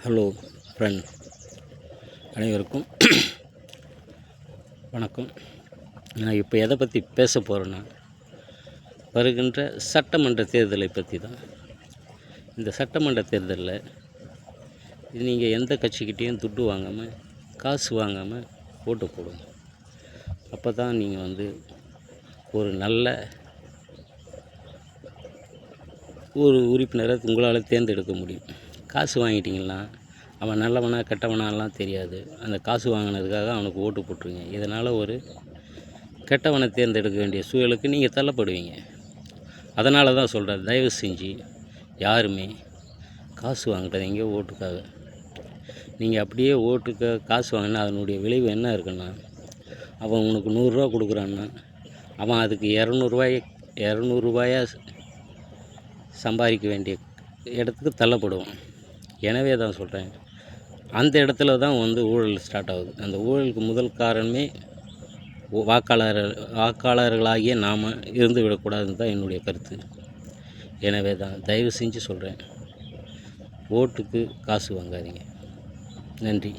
Hello friend, அனைவருக்கும் வணக்கம். நான் இப்போ எதை பற்றி பேச போகிறேன்னா, வருகின்ற சட்டமன்ற தேர்தலை பற்றி தான். இந்த சட்டமன்ற தேர்தலில் நீங்கள் எந்த கட்சிக்கிட்டேயும் துட்டு வாங்காமல், காசு வாங்காமல் ஓட்டு போடுங்க. அப்போ தான் நீங்கள் ஒரு நல்ல உறுப்பினரை உங்களால் தேர்ந்தெடுக்க முடியும். காசு வாங்கிட்டிங்கன்னா அவன் நல்லவனா கெட்டவனாலாம் தெரியாது. அந்த காசு வாங்கினதுக்காக அவனுக்கு ஓட்டு போட்டுருங்க. இதனால் ஒரு கெட்டவனை தேர்ந்தெடுக்க வேண்டிய சூழலுக்கு நீங்கள் தள்ளப்படுவீங்க. அதனால தான் சொல்கிறேன், தயவு செஞ்சு யாருமே காசு வாங்குறதீங்க ஓட்டுக்காக. நீங்கள் அப்படியே ஓட்டுக்காக காசு வாங்கினா அதனுடைய விளைவு என்ன இருக்குன்னா, அவன் உனக்கு 100 கொடுக்குறான்னா அவன் அதுக்கு 200 சம்பாதிக்க வேண்டிய இடத்துக்கு தள்ளப்படுவான். எனவே தான் சொல்கிறேன், அந்த இடத்துல தான் ஊழல் ஸ்டார்ட் ஆகுது. அந்த ஊழலுக்கு முதல் காரணமே வாக்காளர்களாகிய நாம் இருந்து விடக்கூடாதுன்னு தான் என்னுடைய கருத்து. எனவே தான் தயவு செஞ்சு சொல்கிறேன், ஓட்டுக்கு காசு வாங்காதீங்க. நன்றி.